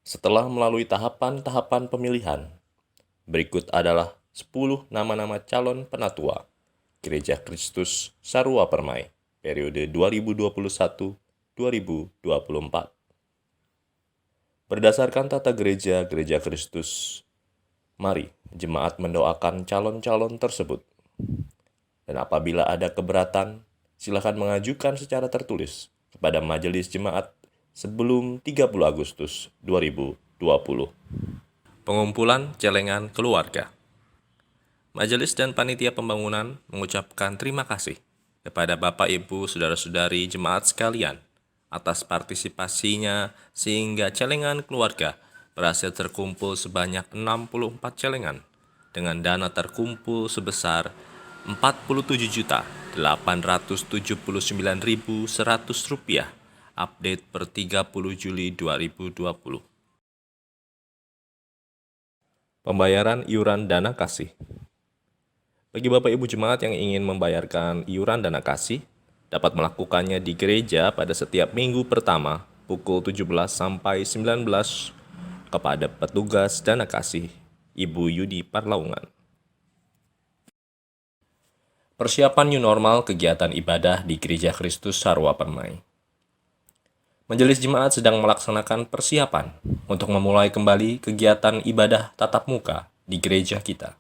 Setelah melalui tahapan-tahapan pemilihan, berikut adalah 10 nama-nama calon penatua Gereja Kristus Sarua Permai periode 2021-2024. Berdasarkan tata gereja Gereja Kristus, mari jemaat mendoakan calon-calon tersebut. Dan apabila ada keberatan, silakan mengajukan secara tertulis kepada Majelis Jemaat sebelum 30 Agustus 2020. Pengumpulan celengan keluarga. Majelis dan Panitia Pembangunan mengucapkan terima kasih kepada Bapak Ibu Saudara-saudari jemaat sekalian atas partisipasinya sehingga celengan keluarga berhasil terkumpul sebanyak 64 celengan dengan dana terkumpul sebesar Rp47.879.100 update per 30 Juli 2020. Pembayaran iuran dana kasih. Bagi Bapak Ibu Jemaat yang ingin membayarkan iuran dana kasih, dapat melakukannya di gereja pada setiap minggu pertama pukul 17 sampai 19 kepada petugas dana kasih Ibu Yudi Parlaungan. Persiapan new normal kegiatan ibadah di Gereja Kristus Sarwa Permai. Majelis Jemaat sedang melaksanakan persiapan untuk memulai kembali kegiatan ibadah tatap muka di gereja kita.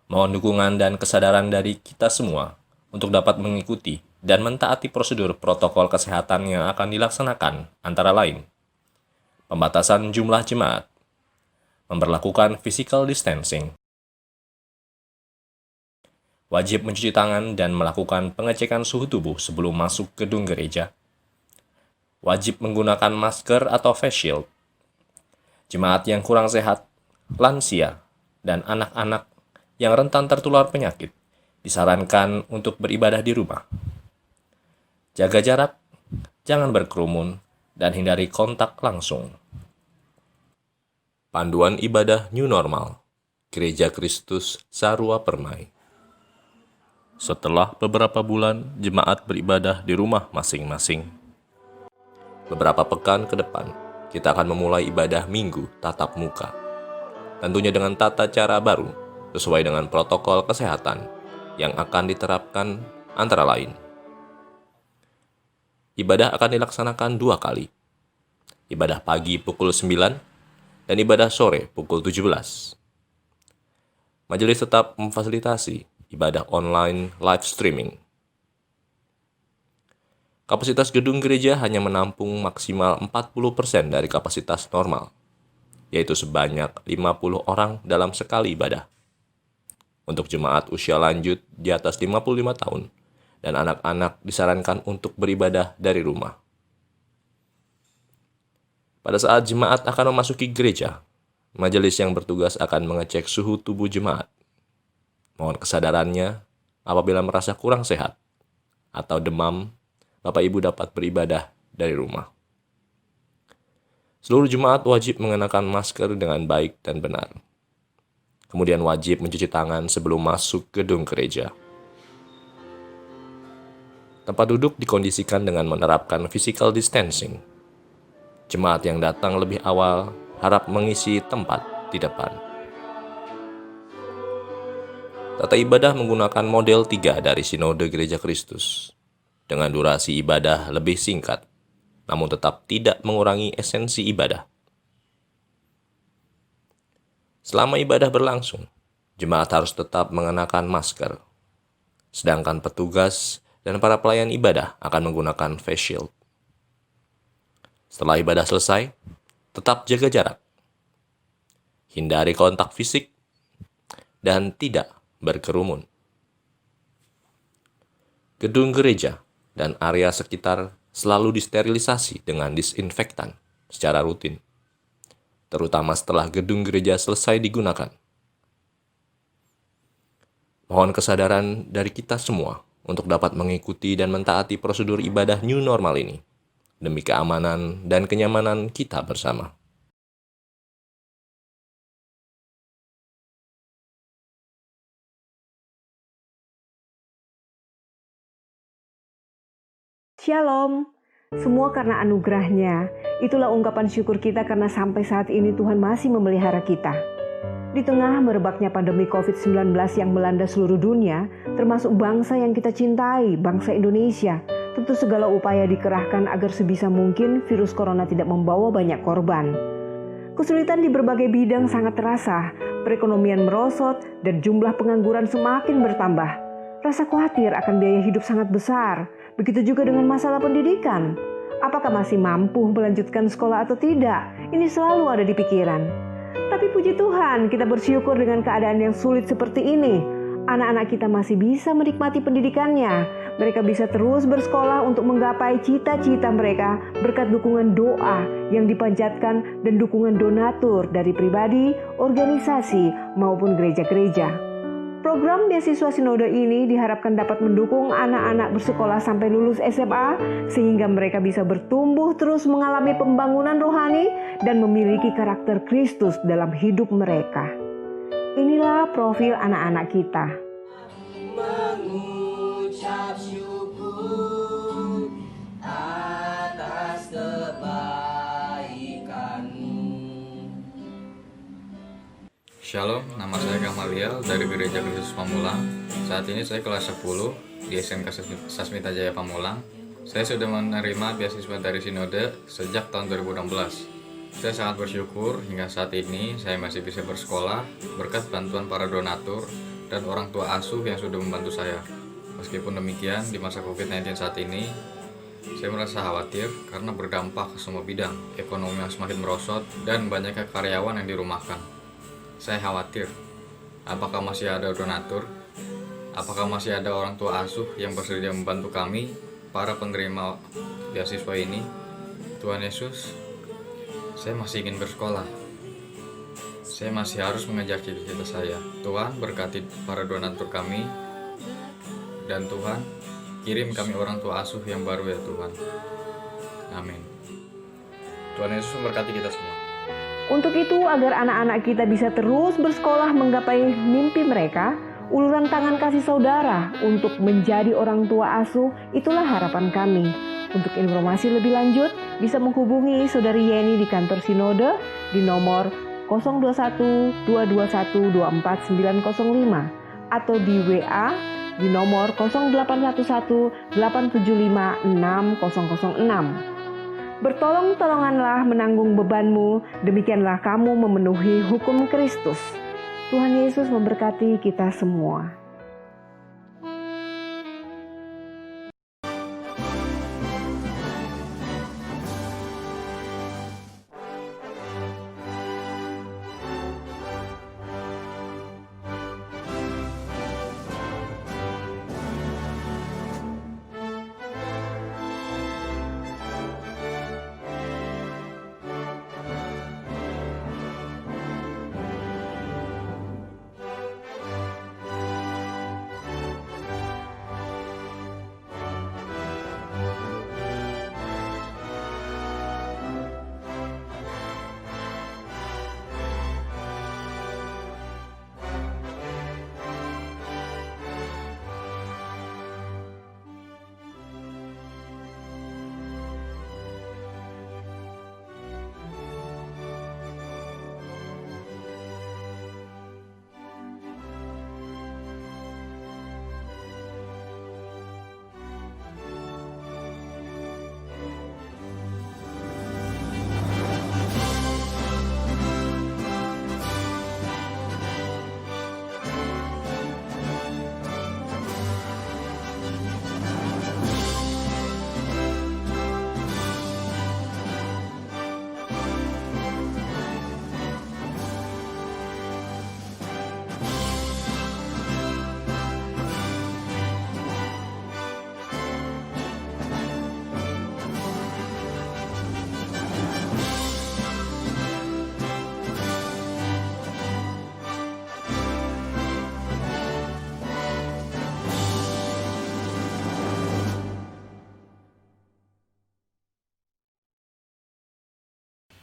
Mohon dukungan dan kesadaran dari kita semua untuk dapat mengikuti dan mentaati prosedur protokol kesehatan yang akan dilaksanakan, antara lain pembatasan jumlah jemaat, memberlakukan physical distancing, wajib mencuci tangan dan melakukan pengecekan suhu tubuh sebelum masuk gedung gereja, wajib menggunakan masker atau face shield, jemaat yang kurang sehat, lansia, dan anak-anak yang rentan tertular penyakit disarankan untuk beribadah di rumah. Jaga jarak, jangan berkerumun, dan hindari kontak langsung. Panduan ibadah New Normal, Gereja Kristus Sarua Permai. Setelah beberapa bulan, jemaat beribadah di rumah masing-masing. Beberapa pekan ke depan, kita akan memulai ibadah minggu tatap muka. Tentunya dengan tata cara baru, sesuai dengan protokol kesehatan yang akan diterapkan antara lain. Ibadah akan dilaksanakan 2 kali. Ibadah pagi pukul 9 dan ibadah sore pukul 17. Majelis tetap memfasilitasi ibadah online live streaming. Kapasitas gedung gereja hanya menampung maksimal 40% dari kapasitas normal, yaitu sebanyak 50 orang dalam sekali ibadah. Untuk jemaat usia lanjut di atas 55 tahun dan anak-anak disarankan untuk beribadah dari rumah. Pada saat jemaat akan memasuki gereja, majelis yang bertugas akan mengecek suhu tubuh jemaat. Mohon kesadarannya apabila merasa kurang sehat atau demam, Bapak Ibu dapat beribadah dari rumah. Seluruh jemaat wajib mengenakan masker dengan baik dan benar. Kemudian wajib mencuci tangan sebelum masuk gedung gereja. Tempat duduk dikondisikan dengan menerapkan physical distancing. Jemaat yang datang lebih awal harap mengisi tempat di depan. Tata ibadah menggunakan model 3 dari Sinode Gereja Kristus, dengan durasi ibadah lebih singkat, namun tetap tidak mengurangi esensi ibadah. Selama ibadah berlangsung, jemaat harus tetap mengenakan masker, sedangkan petugas dan para pelayan ibadah akan menggunakan face shield. Setelah ibadah selesai, tetap jaga jarak, hindari kontak fisik, dan tidak berkerumun. Gedung gereja dan area sekitar selalu disterilisasi dengan disinfektan secara rutin, terutama setelah gedung gereja selesai digunakan. Mohon kesadaran dari kita semua untuk dapat mengikuti dan mentaati prosedur ibadah new normal ini, demi keamanan dan kenyamanan kita bersama. Shalom, Semua karena anugerah-Nya. Itulah ungkapan syukur kita karena sampai saat ini Tuhan masih memelihara kita. Di tengah merebaknya pandemi COVID-19 yang melanda seluruh dunia, termasuk bangsa yang kita cintai, bangsa Indonesia, tentu segala upaya dikerahkan agar sebisa mungkin virus corona tidak membawa banyak korban. Kesulitan di berbagai bidang sangat terasa, perekonomian merosot, dan jumlah pengangguran semakin bertambah. Rasa khawatir akan biaya hidup sangat besar, begitu juga dengan masalah pendidikan. Apakah masih mampu melanjutkan sekolah atau tidak? Ini selalu ada di pikiran. Tapi puji Tuhan, kita bersyukur dengan keadaan yang sulit seperti ini. Anak-anak kita masih bisa menikmati pendidikannya. Mereka bisa terus bersekolah untuk menggapai cita-cita mereka berkat dukungan doa yang dipanjatkan dan dukungan donatur dari pribadi, organisasi, maupun gereja-gereja. Program beasiswa Sinode ini diharapkan dapat mendukung anak-anak bersekolah sampai lulus SMA sehingga mereka bisa bertumbuh terus mengalami pembangunan rohani dan memiliki karakter Kristus dalam hidup mereka. Inilah profil anak-anak kita. Mengucap syukur atas kebaikan-Mu. Shalom, nama saya Gamaliel dari Gereja Kristus Pamulang. Saat ini saya kelas 10 di SMK Sasmita Jaya Pamulang. Saya sudah menerima beasiswa dari Sinode sejak tahun 2016. Saya sangat bersyukur hingga saat ini saya masih bisa bersekolah berkat bantuan para donatur dan orang tua asuh yang sudah membantu saya. Meskipun demikian, di masa COVID-19 saat ini, saya merasa khawatir karena berdampak ke semua bidang, ekonomi yang semakin merosot, dan banyaknya karyawan yang dirumahkan. Saya khawatir, apakah masih ada donatur? Apakah masih ada orang tua asuh yang bersedia membantu kami, para penerima beasiswa ini? Tuhan Yesus, saya masih ingin bersekolah. Saya masih harus mengejar cita-cita saya. Tuhan berkati para donatur kami, dan Tuhan kirim kami orang tua asuh yang baru ya Tuhan. Amin. Tuhan Yesus memberkati kita semua. Untuk itu, agar anak-anak kita bisa terus bersekolah menggapai mimpi mereka, uluran tangan kasih saudara untuk menjadi orang tua asuh, itulah harapan kami. Untuk informasi lebih lanjut, bisa menghubungi Saudari Yeni di kantor Sinode di nomor 021 221 24905 atau di WA di nomor 0811 875 6006. Bertolong-tolonganlah menanggung bebanmu, demikianlah kamu memenuhi hukum Kristus. Tuhan Yesus memberkati kita semua.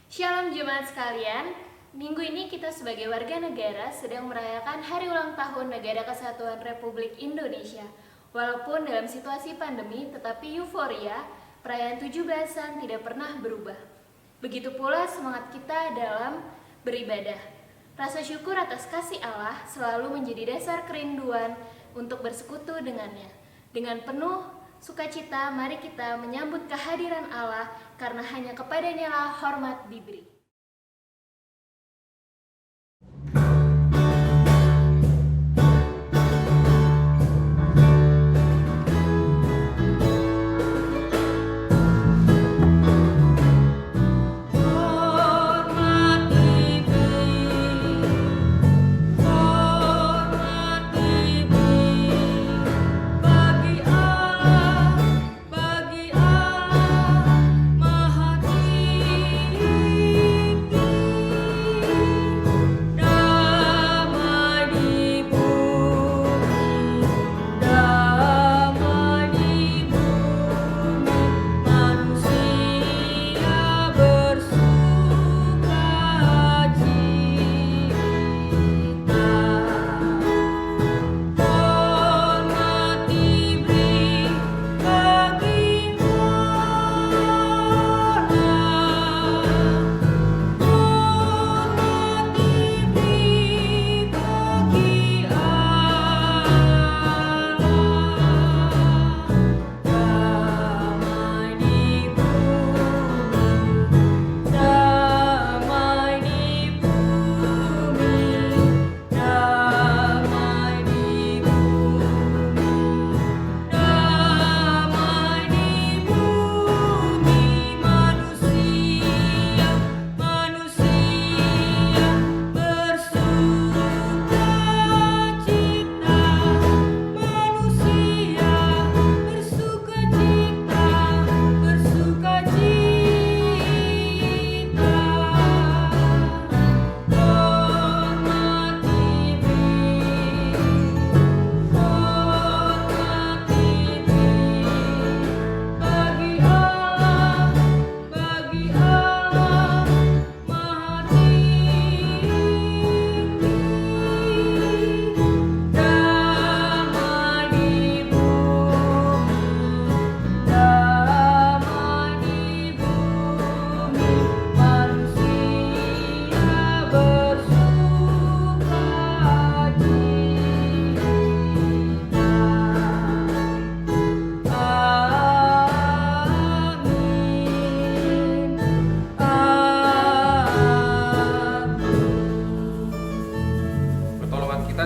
Shalom jemaat sekalian, minggu ini kita sebagai warga negara sedang merayakan Hari Ulang Tahun Negara Kesatuan Republik Indonesia. Walaupun dalam situasi pandemi, tetapi euforia perayaan 17-an tidak pernah berubah. Begitu pula semangat kita dalam beribadah. Rasa syukur atas kasih Allah selalu menjadi dasar kerinduan untuk bersekutu dengannya. Dengan penuh sukacita, mari kita menyambut kehadiran Allah karena hanya kepadanya lah hormat diberi.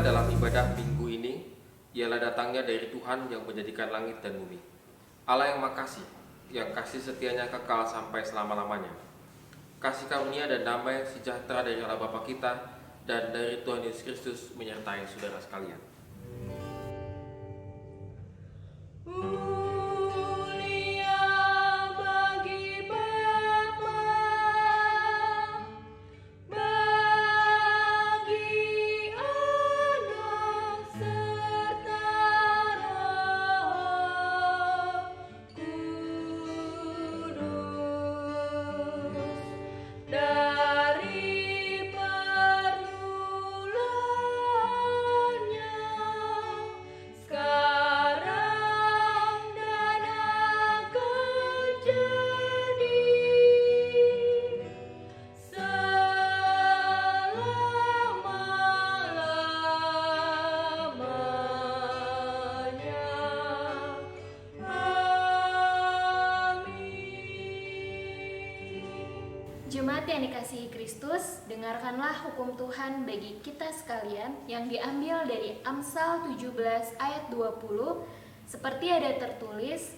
Dalam ibadah minggu ini ialah datangnya dari Tuhan yang menjadikan langit dan bumi. Allah yang makasih, yang kasih setianya kekal sampai selama-lamanya. Kasih karunia dan damai sejahtera dari Allah Bapa kita dan dari Tuhan Yesus Kristus menyertai saudara sekalian. Jemaat yang dikasihi Kristus, dengarkanlah hukum Tuhan bagi kita sekalian yang diambil dari Amsal 17 ayat 20, seperti ada tertulis,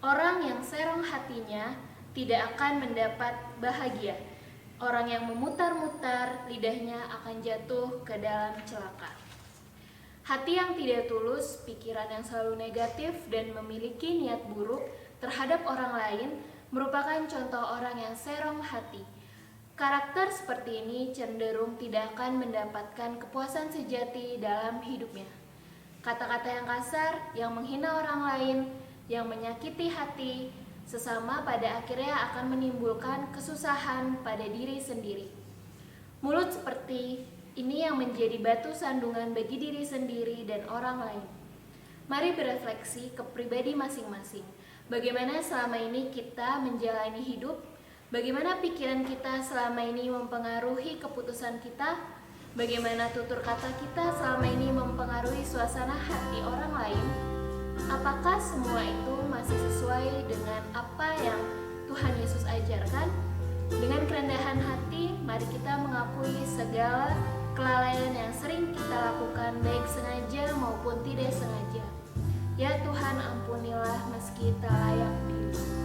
orang yang serong hatinya tidak akan mendapat bahagia. Orang yang memutar-mutar lidahnya akan jatuh ke dalam celaka. Hati yang tidak tulus, pikiran yang selalu negatif dan memiliki niat buruk terhadap orang lain merupakan contoh orang yang serong hati. Karakter seperti ini cenderung tidak akan mendapatkan kepuasan sejati dalam hidupnya. Kata-kata yang kasar, yang menghina orang lain, yang menyakiti hati sesama pada akhirnya akan menimbulkan kesusahan pada diri sendiri. Mulut seperti ini yang menjadi batu sandungan bagi diri sendiri dan orang lain. Mari berefleksi ke pribadi masing-masing. Bagaimana selama ini kita menjalani hidup? Bagaimana pikiran kita selama ini mempengaruhi keputusan kita? Bagaimana tutur kata kita selama ini mempengaruhi suasana hati orang lain? Apakah semua itu masih sesuai dengan apa yang Tuhan Yesus ajarkan? Dengan kerendahan hati, mari kita mengakui segala kelalaian yang sering kita lakukan, baik sengaja maupun tidak sengaja. Ya Tuhan, ampunilah meski tak layak diri.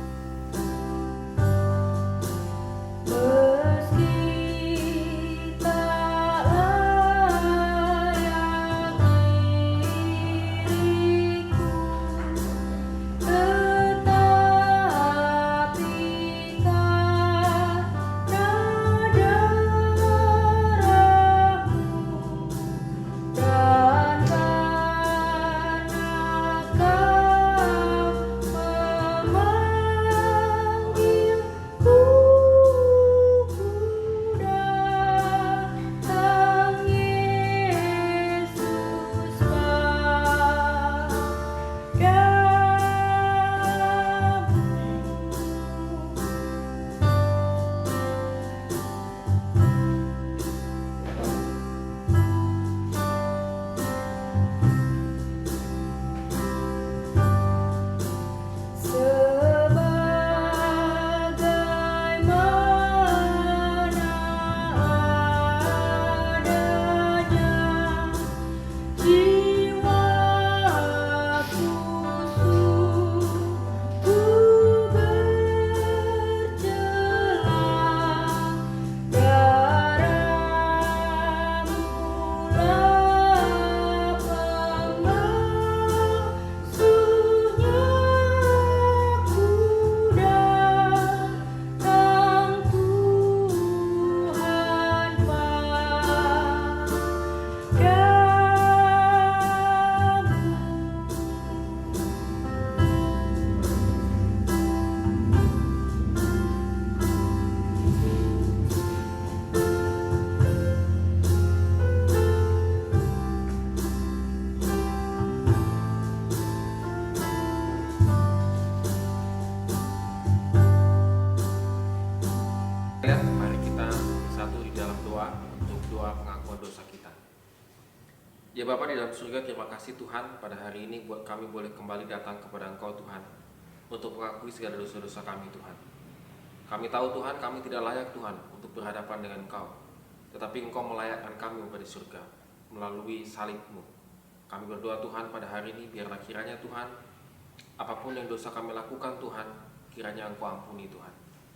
Mari kita bersatu di dalam doa untuk doa pengakuan dosa kita. Ya Bapa di dalam surga, terima kasih Tuhan pada hari ini buat kami boleh kembali datang kepada Engkau Tuhan untuk mengakui segala dosa-dosa kami Tuhan. Kami tahu Tuhan kami tidak layak Tuhan untuk berhadapan dengan Engkau, tetapi Engkau melayakkan kami kepada surga melalui salib-Mu. Kami berdoa Tuhan pada hari ini biarlah kiranya Tuhan apapun yang dosa kami lakukan Tuhan, kiranya Engkau ampuni Tuhan.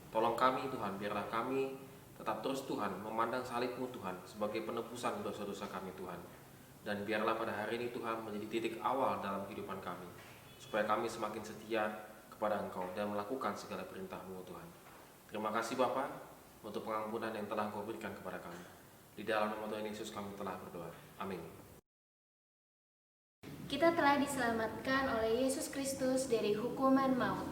Tolong kami Tuhan, biarlah kami tetap terus Tuhan memandang salib-Mu Tuhan sebagai penebusan dosa-dosa kami Tuhan. Dan biarlah pada hari ini Tuhan menjadi titik awal dalam kehidupan kami, supaya kami semakin setia kepada Engkau dan melakukan segala perintah-Mu Tuhan. Terima kasih Bapa untuk pengampunan yang telah Engkau berikan kepada kami. Di dalam nama Tuhan Yesus kami telah berdoa. Amin. Kita telah diselamatkan oleh Yesus Kristus dari hukuman maut.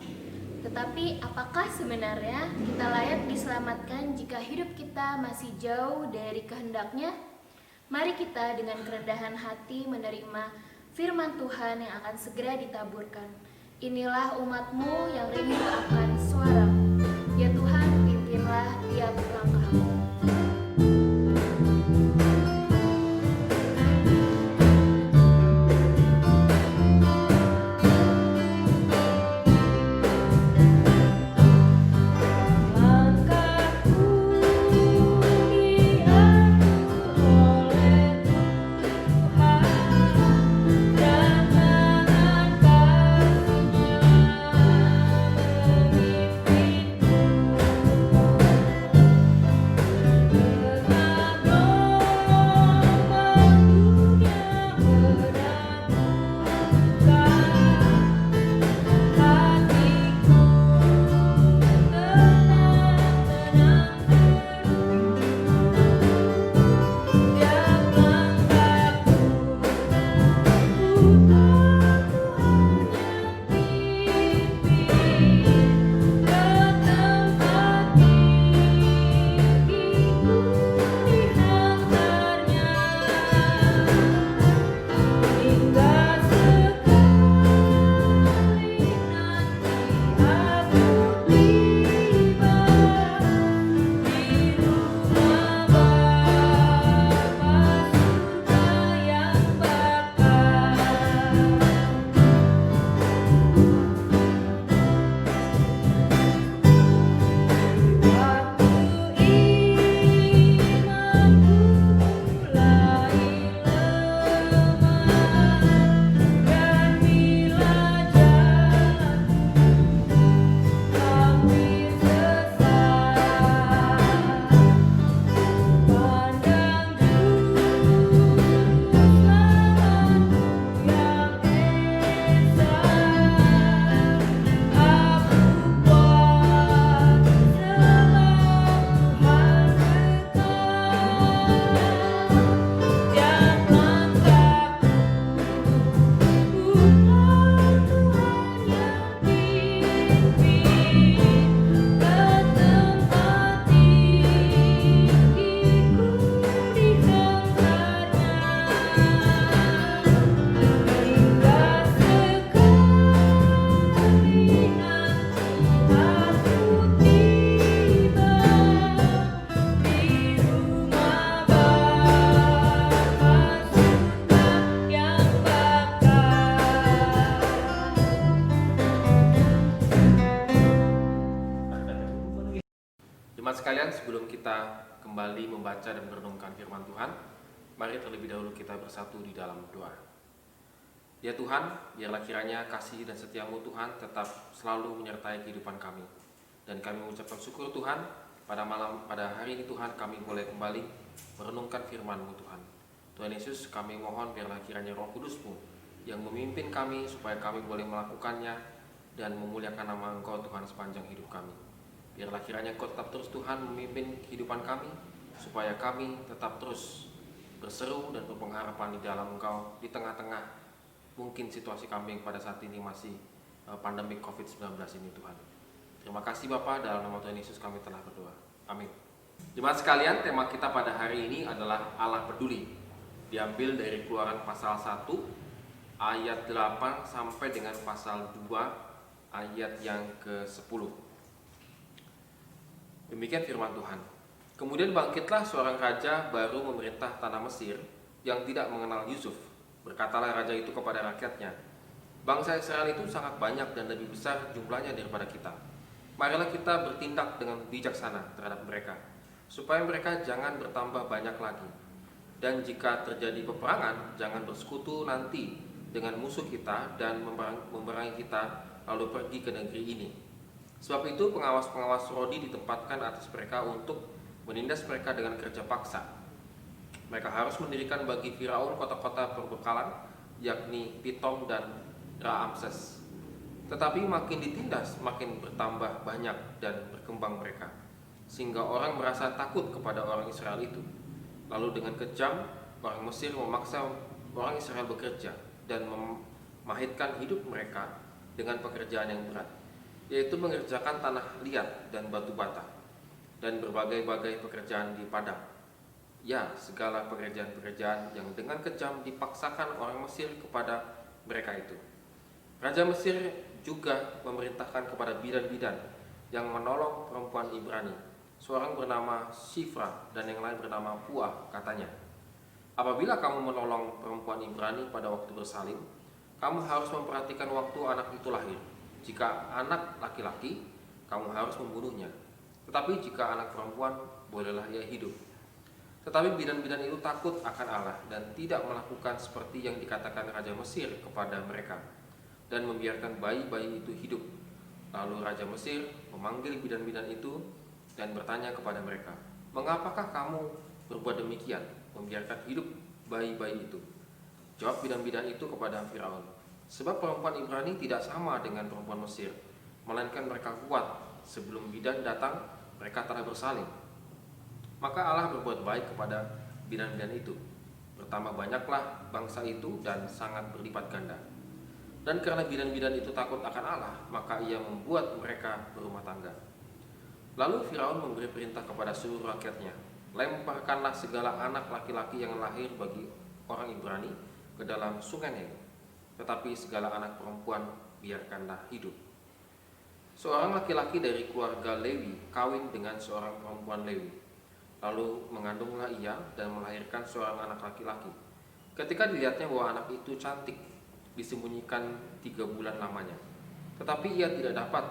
Tetapi apakah sebenarnya kita layak diselamatkan jika hidup kita masih jauh dari kehendak-Nya? Mari kita dengan kerendahan hati menerima firman Tuhan yang akan segera ditaburkan. Inilah umat-Mu yang rindu akan suara-Mu. Ya Tuhan, pimpinlah tiap langkah-Mu. sekalian, sebelum kita kembali membaca dan merenungkan firman Tuhan, mari terlebih dahulu kita bersatu di dalam doa. Ya Tuhan, biarlah kiranya kasih dan setiamu Tuhan tetap selalu menyertai kehidupan kami. Dan kami mengucapkan syukur Tuhan, pada hari ini Tuhan kami boleh kembali merenungkan firman-Mu Tuhan. Tuhan Yesus, kami mohon biarlah kiranya Roh Kudus-Mu yang memimpin kami supaya kami boleh melakukannya dan memuliakan nama Engkau Tuhan sepanjang hidup kami. Biarlah kiranya Engkau tetap terus Tuhan memimpin kehidupan kami, supaya kami tetap terus berseru dan berpengharapan di dalam Engkau di tengah-tengah mungkin situasi kami yang pada saat ini masih pandemi COVID-19 ini Tuhan. Terima kasih Bapa, dalam nama Tuhan Yesus kami telah berdoa. Amin. Jemaat sekalian, tema kita pada hari ini adalah Allah peduli. Diambil dari Keluaran pasal 1 ayat 8 sampai dengan pasal 2 ayat yang ke-10. Demikian firman Tuhan. Kemudian bangkitlah seorang raja baru memerintah tanah Mesir yang tidak mengenal Yusuf. Berkatalah raja itu kepada rakyatnya, bangsa Israel itu sangat banyak dan lebih besar jumlahnya daripada kita. Marilah kita bertindak dengan bijaksana terhadap mereka, supaya mereka jangan bertambah banyak lagi. Dan jika terjadi peperangan, jangan bersekutu nanti dengan musuh kita dan memerangi kita lalu pergi ke negeri ini. Sebab itu pengawas-pengawas Rodi ditempatkan atas mereka untuk menindas mereka dengan kerja paksa. Mereka harus mendirikan bagi Firaun kota-kota perbekalan, yakni Pitom dan Raamses. Tetapi makin ditindas, makin bertambah banyak dan berkembang mereka, sehingga orang merasa takut kepada orang Israel itu. Lalu dengan kejam, orang Mesir memaksa orang Israel bekerja dan memahitkan hidup mereka dengan pekerjaan yang berat, yaitu mengerjakan tanah liat dan batu bata, dan berbagai-bagai pekerjaan di padang. Ya, segala pekerjaan-pekerjaan yang dengan kejam dipaksakan orang Mesir kepada mereka itu. Raja Mesir juga memerintahkan kepada bidan-bidan yang menolong perempuan Ibrani, seorang bernama Shifra dan yang lain bernama Puah, katanya, apabila kamu menolong perempuan Ibrani pada waktu bersalin, kamu harus memperhatikan waktu anak itu lahir. Jika anak laki-laki, kamu harus membunuhnya. Tetapi jika anak perempuan, bolehlah ia hidup. Tetapi bidan-bidan itu takut akan Allah dan tidak melakukan seperti yang dikatakan Raja Mesir kepada mereka, dan membiarkan bayi-bayi itu hidup. Lalu Raja Mesir memanggil bidan-bidan itu dan bertanya kepada mereka, mengapakah kamu berbuat demikian, membiarkan hidup bayi-bayi itu? Jawab bidan-bidan itu kepada Firaun, sebab perempuan Ibrani tidak sama dengan perempuan Mesir, melainkan mereka kuat. Sebelum bidan datang, mereka telah bersalin. Maka Allah berbuat baik kepada bidan-bidan itu. Bertambah banyaklah bangsa itu dan sangat berlipat ganda. Dan karena bidan-bidan itu takut akan Allah, maka ia membuat mereka berumah tangga. Lalu Firaun memberi perintah kepada seluruh rakyatnya, lemparkanlah segala anak laki-laki yang lahir bagi orang Ibrani ke dalam sungai Nil, tetapi segala anak perempuan biarkanlah hidup. Seorang laki-laki dari keluarga Lewi kawin dengan seorang perempuan Lewi, lalu mengandunglah ia dan melahirkan seorang anak laki-laki. Ketika dilihatnya bahwa anak itu cantik, disembunyikan 3 bulan lamanya. Tetapi ia tidak dapat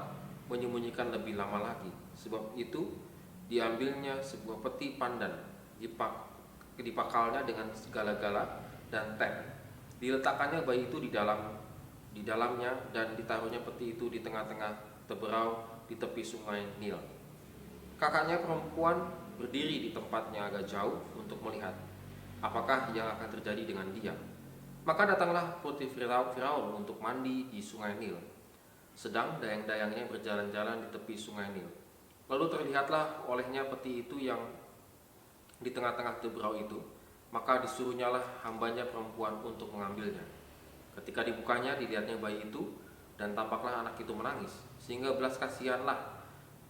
menyembunyikan lebih lama lagi. Sebab itu diambilnya sebuah peti pandan, dipakalnya dengan segala-gala dan teh. Diletakkannya bayi itu di dalamnya dan ditaruhnya peti itu di tengah-tengah teberau di tepi sungai Nil. Kakaknya perempuan berdiri di tempatnya agak jauh untuk melihat apakah yang akan terjadi dengan dia. Maka datanglah putri Firaun untuk mandi di sungai Nil, sedang dayang-dayangnya berjalan-jalan di tepi sungai Nil. Lalu terlihatlah olehnya peti itu yang di tengah-tengah teberau itu. Maka disuruhnyalah hambanya perempuan untuk mengambilnya. Ketika dibukanya, dilihatnya bayi itu, dan tampaklah anak itu menangis, sehingga belas kasihanlah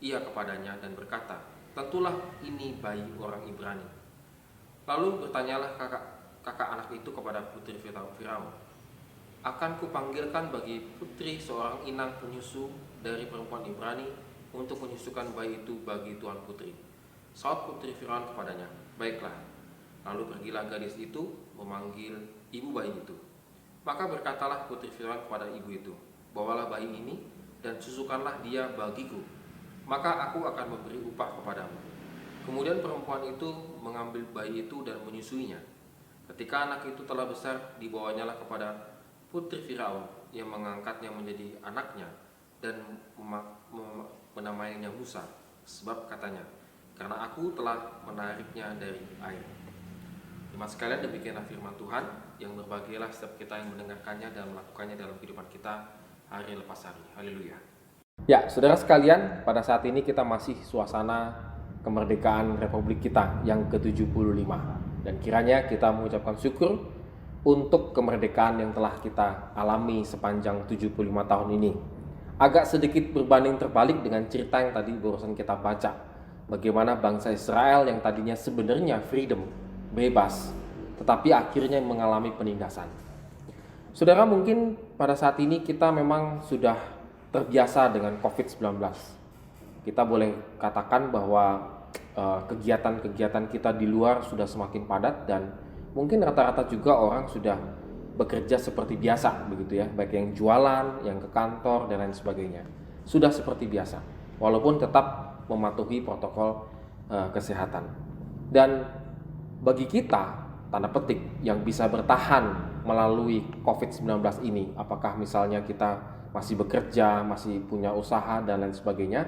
ia kepadanya dan berkata, tentulah ini bayi orang Ibrani. Lalu bertanyalah kakak anak itu kepada putri Firaun, akan kupanggilkan bagi putri seorang inang penyusu dari perempuan Ibrani untuk menyusukan bayi itu bagi tuan putri. Saud putri Firaun kepadanya, baiklah. Lalu pergilah gadis itu memanggil ibu bayi itu. Maka berkatalah putri Firaun kepada ibu itu, bawalah bayi ini dan susukanlah dia bagiku, maka aku akan memberi upah kepadamu. Kemudian perempuan itu mengambil bayi itu dan menyusuinya. Ketika anak itu telah besar, dibawanya lah kepada putri Firaun yang mengangkatnya menjadi anaknya dan menamainya Musa, sebab katanya, karena aku telah menariknya dari air. Jemaat sekalian, demikianlah firman Tuhan, yang berbahagialah setiap kita yang mendengarkannya dan melakukannya dalam kehidupan kita hari lepas hari. Haleluya. Ya, saudara sekalian, pada saat ini kita masih suasana kemerdekaan Republik kita yang ke-75. Dan kiranya kita mengucapkan syukur untuk kemerdekaan yang telah kita alami sepanjang 75 tahun ini. Agak sedikit berbanding terbalik dengan cerita yang tadi barusan kita baca. Bagaimana bangsa Israel yang tadinya sebenarnya freedom, bebas, tetapi akhirnya mengalami penindasan. Saudara, mungkin pada saat ini kita memang sudah terbiasa dengan COVID-19. Kita boleh katakan bahwa kegiatan-kegiatan kita di luar sudah semakin padat dan mungkin rata-rata juga orang sudah bekerja seperti biasa, begitu ya, baik yang jualan, yang ke kantor dan lain sebagainya. Sudah seperti biasa, walaupun tetap mematuhi protokol kesehatan. Dan bagi kita, tanda petik, yang bisa bertahan melalui COVID-19 ini, apakah misalnya kita masih bekerja, masih punya usaha dan lain sebagainya,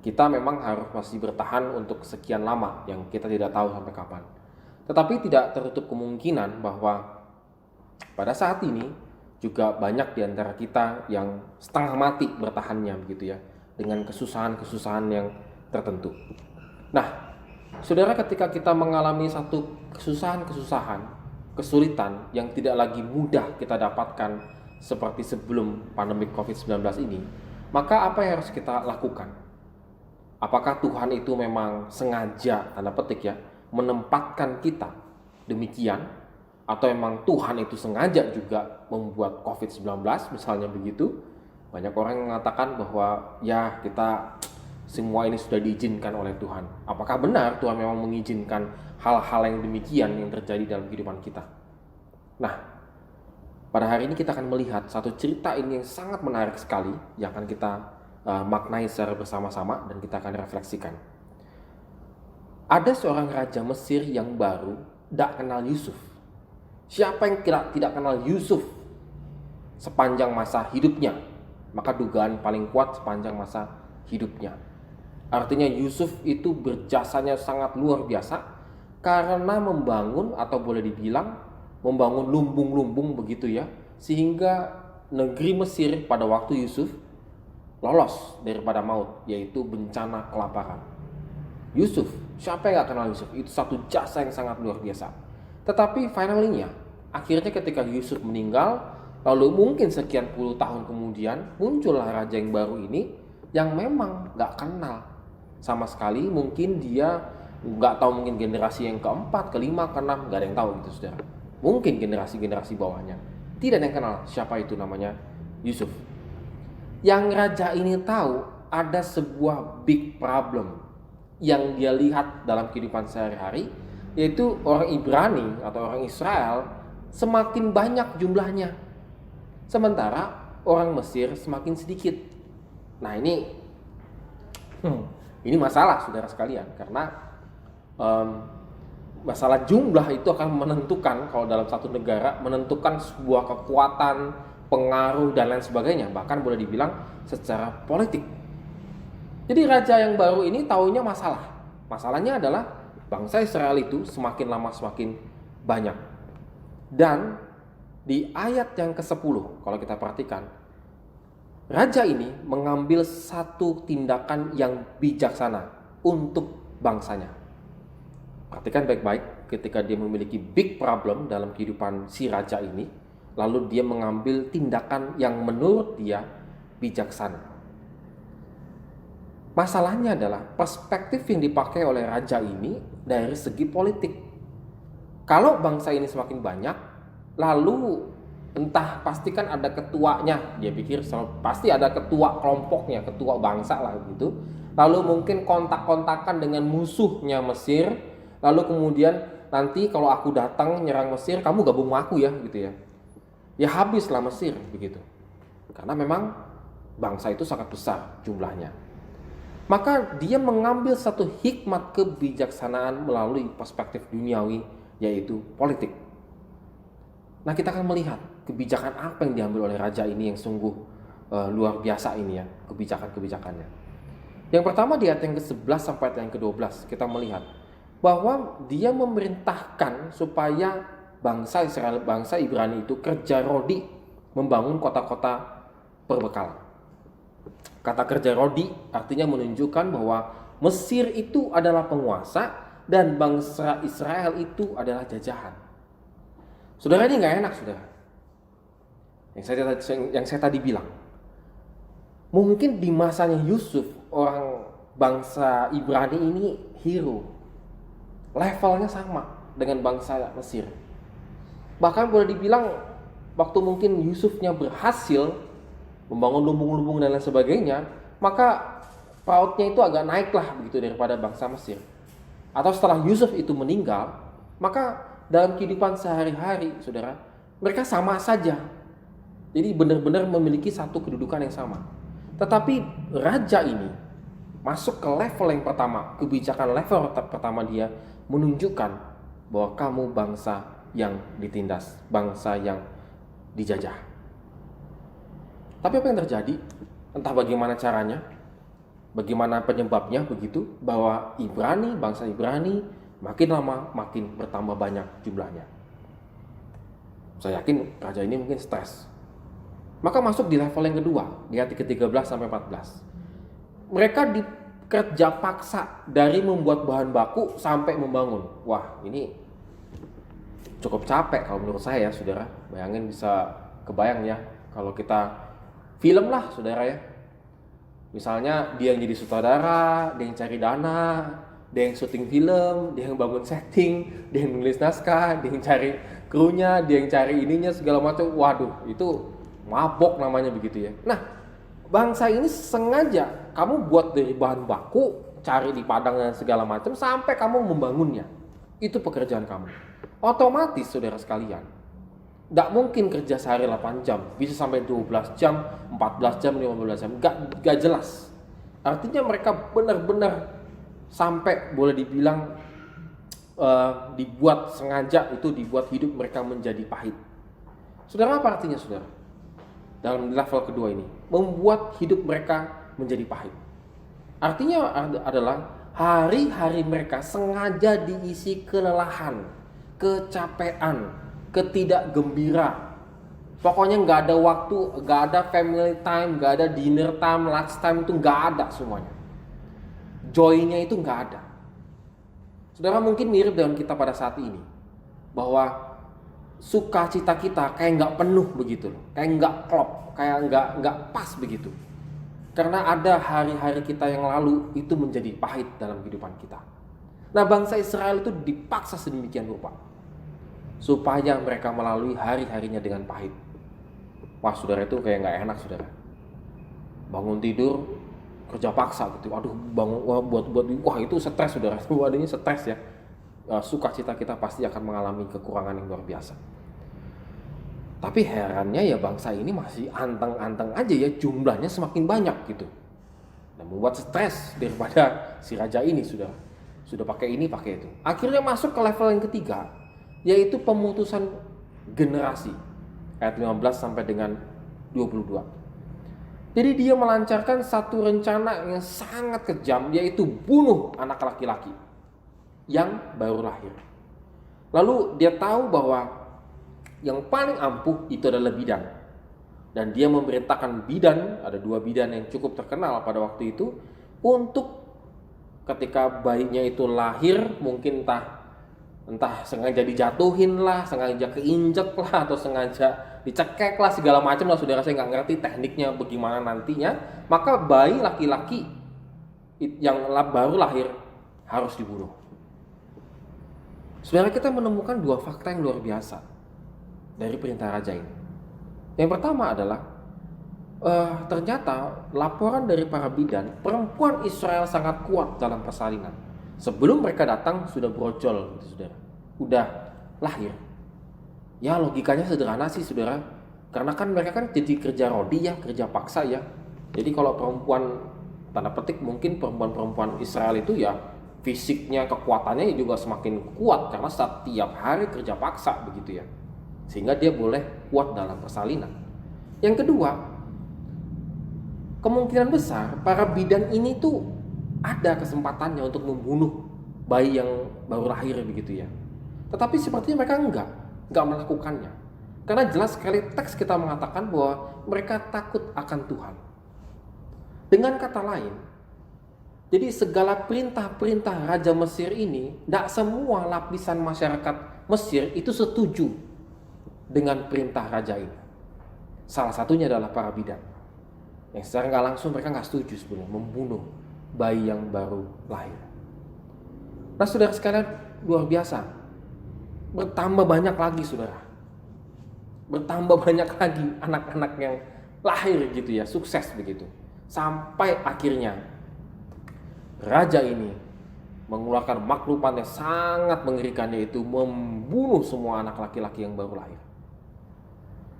kita memang harus masih bertahan untuk sekian lama yang kita tidak tahu sampai kapan. Tetapi tidak tertutup kemungkinan bahwa pada saat ini juga banyak di antara kita yang setengah mati bertahannya, begitu ya, dengan kesusahan-kesusahan yang tertentu. Nah, saudara, ketika kita mengalami satu kesusahan, kesulitan yang tidak lagi mudah kita dapatkan seperti sebelum pandemi COVID-19 ini, maka apa yang harus kita lakukan? Apakah Tuhan itu memang sengaja, tanda petik ya, menempatkan kita demikian, atau memang Tuhan itu sengaja juga membuat COVID-19 misalnya begitu? Banyak orang yang mengatakan bahwa ya kita semua ini sudah diizinkan oleh Tuhan. Apakah benar Tuhan memang mengizinkan hal-hal yang demikian yang terjadi dalam kehidupan kita? Nah, pada hari ini kita akan melihat satu cerita ini yang sangat menarik sekali yang akan kita maknai secara bersama-sama dan kita akan refleksikan. Ada seorang raja Mesir yang baru tidak kenal Yusuf. Siapa yang tidak kenal Yusuf sepanjang masa hidupnya? Maka dugaan paling kuat sepanjang masa hidupnya. Artinya Yusuf itu berjasanya sangat luar biasa karena membangun, atau boleh dibilang membangun lumbung-lumbung begitu ya, sehingga negeri Mesir pada waktu Yusuf lolos daripada maut, yaitu bencana kelaparan. Yusuf, siapa yang gak kenal Yusuf? Itu satu jasa yang sangat luar biasa. Tetapi finally-nya, akhirnya ketika Yusuf meninggal, lalu mungkin sekian puluh tahun kemudian muncullah raja yang baru ini yang memang gak kenal sama sekali. Mungkin dia gak tahu, mungkin generasi yang keempat, kelima, keenam, gak ada yang tahu gitu saudara. Mungkin generasi-generasi bawahnya tidak ada yang kenal siapa itu namanya Yusuf. Yang raja ini tahu ada sebuah big problem yang dia lihat dalam kehidupan sehari-hari, yaitu orang Ibrani atau orang Israel semakin banyak jumlahnya, sementara orang Mesir semakin sedikit. Nah, ini masalah saudara sekalian, karena masalah jumlah itu akan menentukan, kalau dalam satu negara, menentukan sebuah kekuatan, pengaruh dan lain sebagainya, bahkan boleh dibilang secara politik. Jadi raja yang baru ini taunya masalah. Masalahnya adalah bangsa Israel itu semakin lama semakin banyak. Dan di ayat yang ke-10 kalau kita perhatikan, raja ini mengambil satu tindakan yang bijaksana untuk bangsanya. Perhatikan baik-baik, ketika dia memiliki big problem dalam kehidupan si raja ini, lalu dia mengambil tindakan yang menurut dia bijaksana. Masalahnya adalah perspektif yang dipakai oleh raja ini dari segi politik. Kalau bangsa ini semakin banyak, lalu entah pastikan ada ketuanya, dia pikir pasti ada ketua kelompoknya, ketua bangsa lah gitu. Lalu mungkin kontak-kontakan dengan musuhnya Mesir, lalu kemudian nanti kalau aku datang nyerang Mesir, kamu gabung sama aku ya gitu ya. Ya habislah Mesir begitu. Karena memang bangsa itu sangat besar jumlahnya. maka dia mengambil satu hikmat kebijaksanaan melalui perspektif duniawi, yaitu politik. Nah, kita akan melihat kebijakan apa yang diambil oleh raja ini yang sungguh luar biasa ini ya, kebijakan-kebijakannya. Yang pertama di ayat yang ke-11 sampai ayat yang ke-12 kita melihat bahwa dia memerintahkan supaya bangsa Israel, bangsa Ibrani itu kerja rodi membangun kota-kota perbekalan. Kata kerja rodi artinya menunjukkan bahwa Mesir itu adalah penguasa dan bangsa Israel itu adalah jajahan. Saudara, ini nggak enak, saudara. Yang saya tadi bilang, mungkin di masanya Yusuf orang bangsa Ibrani ini hero, levelnya sama dengan bangsa Mesir. Bahkan boleh dibilang waktu mungkin Yusufnya berhasil membangun lumbung-lumbung dan lain sebagainya, maka pautnya itu agak naik lah begitu daripada bangsa Mesir. Atau setelah Yusuf itu meninggal, maka dalam kehidupan sehari-hari, saudara, mereka sama saja. Jadi benar-benar memiliki satu kedudukan yang sama. Tetapi raja ini masuk ke level yang pertama, kebijakan level pertama dia menunjukkan bahwa kamu bangsa yang ditindas, bangsa yang dijajah. Tapi apa yang terjadi? Entah bagaimana caranya, bagaimana penyebabnya begitu, bahwa Ibrani, bangsa Ibrani makin lama makin bertambah banyak jumlahnya. Saya yakin raja ini mungkin stres. Maka masuk di level yang kedua, di ayat ke-13 sampai 14. Mereka dikerja paksa dari membuat bahan baku sampai membangun. Wah, ini cukup capek kalau menurut saya ya, saudara. Bayangin, bisa kebayang ya kalau kita film lah, saudara ya. Misalnya dia yang jadi sutradara, dia yang cari dana, dia yang syuting film, dia yang bangun setting, dia yang nulis naskah, dia yang cari krunya, dia yang cari ininya segala macam. Waduh, itu mabok namanya begitu ya. Nah, bangsa ini sengaja kamu buat dari bahan baku, cari di padang dan segala macam sampai kamu membangunnya. Itu pekerjaan kamu. Otomatis saudara sekalian, nggak mungkin kerja sehari 8 jam, bisa sampai 12 jam, 14 jam, 15 jam, nggak jelas. Artinya mereka benar-benar sampai boleh dibilang dibuat sengaja, itu dibuat hidup mereka menjadi pahit. Saudara, apa artinya saudara? Dalam level kedua ini, membuat hidup mereka menjadi pahit. Artinya adalah hari-hari mereka sengaja diisi kelelahan, kecapean, ketidakgembira. Pokoknya nggak ada waktu, nggak ada family time, nggak ada dinner time, lunch time, itu nggak ada semuanya. Joy-nya itu nggak ada. Saudara, mungkin mirip dengan kita pada saat ini, bahwa sukacita kita kayak nggak penuh begitu loh, kayak nggak klop, kayak nggak pas begitu. Karena ada hari-hari kita yang lalu itu menjadi pahit dalam kehidupan kita. Nah, bangsa Israel itu dipaksa sedemikian rupa supaya mereka melalui hari-harinya dengan pahit. Wah, saudara, itu kayak nggak enak, saudara. Bangun tidur kerja paksa gitu. Aduh, bangun buat wah, itu stres, saudara. Waduh, ini stres ya. Sukacita kita pasti akan mengalami kekurangan yang luar biasa. Tapi herannya ya, bangsa ini masih anteng-anteng aja ya, jumlahnya semakin banyak gitu. Dan membuat stres daripada si raja ini, sudah pakai ini, pakai itu. Akhirnya masuk ke level yang ketiga, yaitu pemutusan generasi. Ayat 15 sampai dengan 22. Jadi dia melancarkan satu rencana yang sangat kejam, yaitu bunuh anak laki-laki yang baru lahir. Lalu dia tahu bahwa yang paling ampuh itu adalah bidan. Dan dia memerintahkan bidan, ada 2 bidan yang cukup terkenal pada waktu itu, untuk ketika bayinya itu lahir, mungkin entah sengaja dijatuhin lah, sengaja keinjek lah, atau sengaja dicekek lah, segala macam lah, saudara. Saya nggak ngerti tekniknya bagaimana nantinya. Maka bayi laki-laki yang baru lahir harus dibunuh. Saudara, kita menemukan 2 fakta yang luar biasa dari perintah raja ini. Yang pertama adalah ternyata laporan dari para bidan, perempuan Israel sangat kuat dalam persalinan. Sebelum mereka datang sudah brojol gitu, saudara. Udah lahir. Ya, logikanya sederhana sih, saudara. Karena kan mereka kan jadi kerja rodi ya, kerja paksa ya. Jadi kalau perempuan tanda petik mungkin perempuan-perempuan Israel itu ya fisiknya, kekuatannya juga semakin kuat karena setiap hari kerja paksa begitu ya, sehingga dia boleh kuat dalam persalinan. Yang kedua, kemungkinan besar para bidan ini tuh ada kesempatannya untuk membunuh bayi yang baru lahir begitu ya. Tetapi sepertinya mereka enggak melakukannya. Karena jelas sekali teks kita mengatakan bahwa mereka takut akan Tuhan. Dengan kata lain, jadi segala perintah-perintah Raja Mesir ini, tidak semua lapisan masyarakat Mesir itu setuju dengan perintah raja ini. Salah satunya adalah para bidan. Yang secara nggak langsung mereka nggak setuju sebenarnya membunuh bayi yang baru lahir. Nah saudara sekalian, luar biasa. Bertambah banyak lagi saudara. Bertambah banyak lagi anak-anak yang lahir gitu ya, sukses begitu. Sampai akhirnya raja ini mengeluarkan maklumat yang sangat mengerikan, yaitu membunuh semua anak laki-laki yang baru lahir.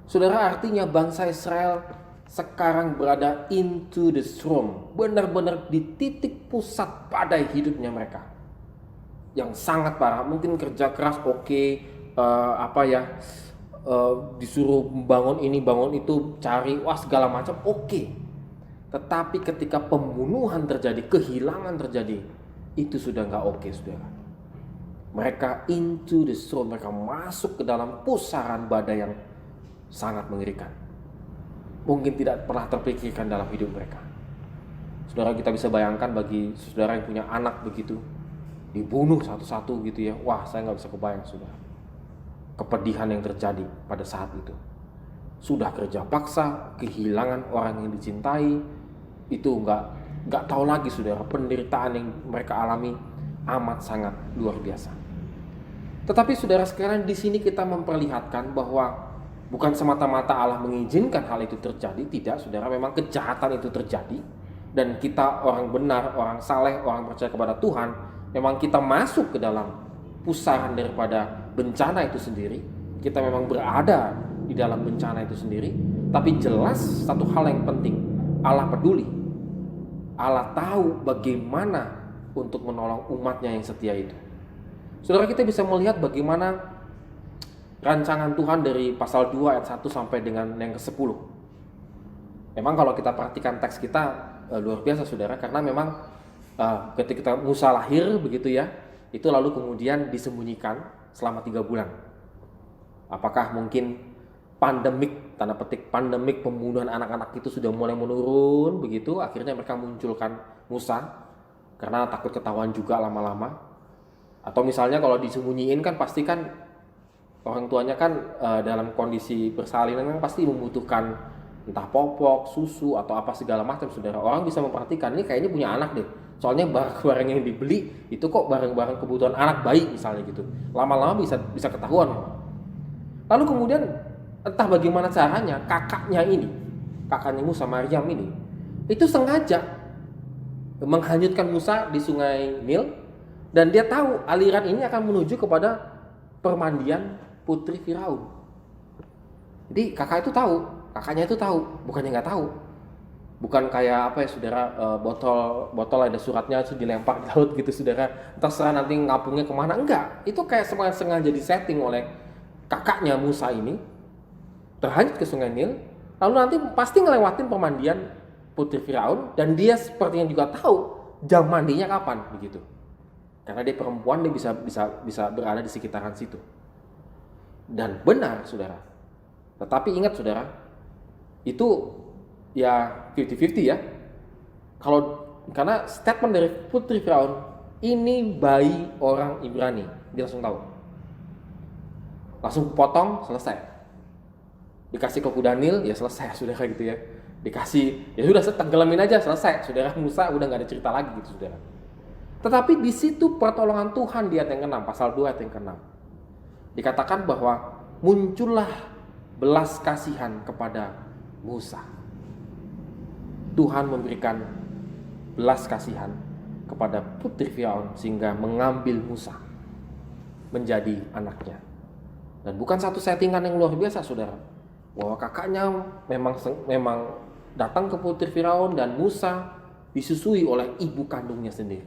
Saudara, artinya bangsa Israel sekarang berada into the storm, benar-benar di titik pusat badai hidupnya mereka yang sangat parah. Mungkin kerja keras disuruh bangun ini bangun itu, cari segala macam oke. Tetapi ketika pembunuhan terjadi, kehilangan terjadi, itu sudah nggak oke saudara. Mereka into the storm, mereka masuk ke dalam pusaran badai yang sangat mengerikan. Mungkin tidak pernah terpikirkan dalam hidup mereka. Saudara, kita bisa bayangkan bagi saudara yang punya anak begitu, dibunuh satu-satu gitu ya. Saya nggak bisa kebayang saudara, kepedihan yang terjadi pada saat itu. Sudah kerja paksa, kehilangan orang yang dicintai, itu nggak tahu lagi saudara, penderitaan yang mereka alami amat sangat luar biasa. Tetapi saudara sekarang di sini kita memperlihatkan bahwa bukan semata-mata Allah mengizinkan hal itu terjadi, tidak saudara, memang kejahatan itu terjadi dan kita orang benar, orang saleh, orang percaya kepada Tuhan, memang kita masuk ke dalam pusaran daripada bencana itu sendiri. Kita memang berada di dalam bencana itu sendiri, tapi jelas satu hal yang penting, Allah peduli. Allah tahu bagaimana untuk menolong umatnya yang setia itu. Saudara, kita bisa melihat bagaimana rancangan Tuhan dari pasal 2 ayat 1 sampai dengan yang ke-10. Memang kalau kita perhatikan teks kita luar biasa saudara, karena memang ketika Musa lahir begitu ya, itu lalu kemudian disembunyikan selama 3 bulan. Apakah mungkin pandemik, tanda petik pandemik pembunuhan anak-anak itu sudah mulai menurun begitu, akhirnya mereka munculkan Musa karena takut ketahuan juga lama-lama. Atau misalnya kalau disembunyiin kan pasti kan orang tuanya kan dalam kondisi persalinan kan pasti membutuhkan entah popok, susu atau apa segala macam saudara. Orang bisa memperhatikan, ini kayaknya punya anak deh, soalnya barang-barang yang dibeli itu kok barang-barang kebutuhan anak bayi misalnya gitu. Lama-lama bisa ketahuan. Lalu kemudian entah bagaimana caranya kakaknya Musa, Maryam ini, itu sengaja menghanyutkan Musa di sungai Nil, dan dia tahu aliran ini akan menuju kepada permandian putri Firaun. Jadi kakaknya itu tahu, bukannya nggak tahu. Bukan kayak saudara, botol ada suratnya terus dilempar di laut gitu saudara, terserah nanti ngapungnya kemana. Enggak, itu kayak sengaja disetting oleh kakaknya Musa ini, terhanyut ke sungai Nil, lalu nanti pasti ngelewatin pemandian putri Firaun, dan dia sepertinya juga tahu jam mandinya kapan begitu. Karena dia perempuan, dia bisa berada di sekitaran situ. Dan benar saudara. Tetapi ingat saudara, itu ya 50-50 ya. Karena statement dari putri Firaun, ini bayi orang Ibrani, dia langsung tahu. Langsung potong, selesai. Dikasih ke kuda Nil, ya selesai saudara gitu ya. Dikasih, ya sudah tenggelamin aja, selesai saudara. Musa udah nggak ada cerita lagi gitu saudara. Tetapi di situ pertolongan Tuhan di ayat yang ke-6, pasal 2 ayat yang ke-6. Dikatakan bahwa muncullah belas kasihan kepada Musa. Tuhan memberikan belas kasihan kepada putri Firaun sehingga mengambil Musa menjadi anaknya. Dan bukan satu settingan yang luar biasa saudara, bahwa kakaknya memang datang ke putri Firaun dan Musa disusui oleh ibu kandungnya sendiri.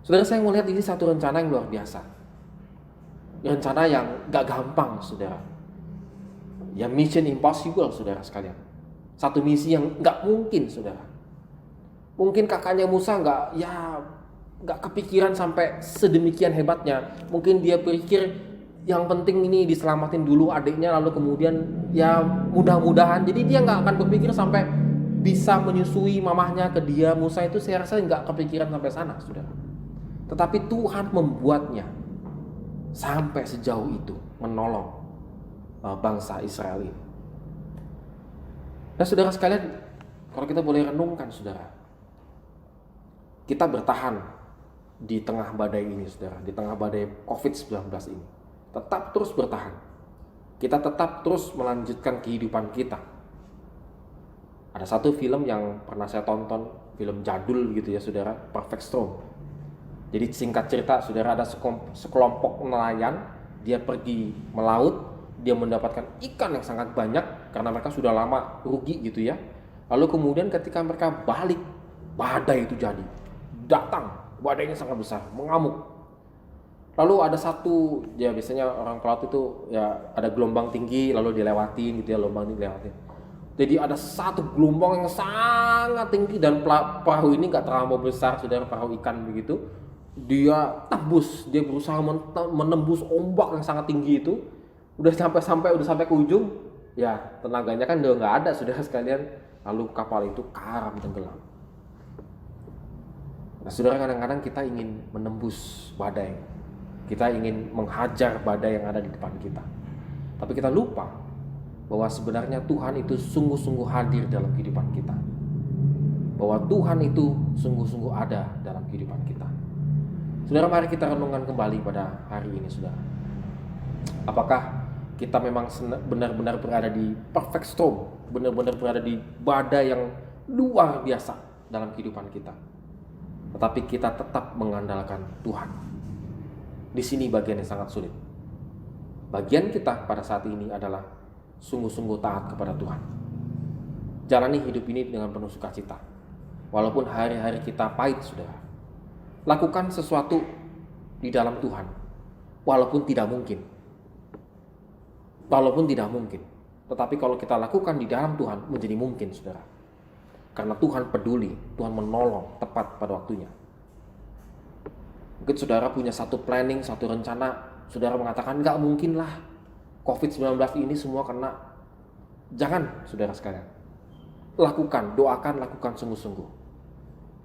Saudara, saya melihat ini satu rencana yang luar biasa. Rencana yang gak gampang, saudara. Ya mission impossible, saudara sekalian. Satu misi yang gak mungkin, saudara. Mungkin kakaknya Musa gak kepikiran sampai sedemikian hebatnya. Mungkin dia pikir yang penting ini diselamatin dulu adiknya, lalu kemudian ya mudah-mudahan. Jadi dia gak akan berpikir sampai bisa menyusui mamahnya ke dia. Musa itu saya rasa gak kepikiran sampai sana, saudara. Tetapi Tuhan membuatnya sampai sejauh itu menolong bangsa Israel ini. Nah, saudara sekalian, kalau kita boleh renungkan, saudara, kita bertahan di tengah badai ini, saudara, di tengah badai COVID-19 ini, tetap terus bertahan. Kita tetap terus melanjutkan kehidupan kita. Ada satu film yang pernah saya tonton, film jadul gitu ya, saudara, Perfect Storm. Jadi singkat cerita, saudara, ada sekelompok nelayan, dia pergi melaut, dia mendapatkan ikan yang sangat banyak karena mereka sudah lama rugi gitu ya. Lalu kemudian ketika mereka balik, badai itu datang, badainya sangat besar, mengamuk. Lalu ada satu, ya biasanya orang pelaut itu ya ada gelombang tinggi lalu dilewatin gitu ya, gelombang ini dilewatin. Jadi ada satu gelombang yang sangat tinggi dan perahu ini gak terlalu besar, saudara, perahu ikan begitu. Dia tembus, dia berusaha menembus ombak yang sangat tinggi itu. Udah sampai ke ujung, ya tenaganya kan udah nggak ada, saudara sekalian. Lalu kapal itu karam tenggelam. Nah, saudara, kadang-kadang kita ingin menembus badai, kita ingin menghajar badai yang ada di depan kita, tapi kita lupa bahwa sebenarnya Tuhan itu sungguh-sungguh hadir dalam kehidupan kita, bahwa Tuhan itu sungguh-sungguh ada dalam kehidupan kita. Saudara, mari kita renungkan kembali pada hari ini, saudara. Apakah kita memang benar-benar berada di perfect storm, benar-benar berada di badai yang luar biasa dalam kehidupan kita, tetapi kita tetap mengandalkan Tuhan? Di sini bagian yang sangat sulit. Bagian kita pada saat ini adalah sungguh-sungguh taat kepada Tuhan. Jalani hidup ini dengan penuh sukacita, walaupun hari-hari kita pahit, saudara. Lakukan sesuatu di dalam Tuhan, walaupun tidak mungkin. Tetapi kalau kita lakukan di dalam Tuhan, menjadi mungkin, saudara. Karena Tuhan peduli, Tuhan menolong tepat pada waktunya. Mungkin saudara punya satu planning, satu rencana, saudara mengatakan gak mungkin lah COVID-19 ini semua kena. Jangan, saudara sekalian. Doakan, lakukan sungguh-sungguh.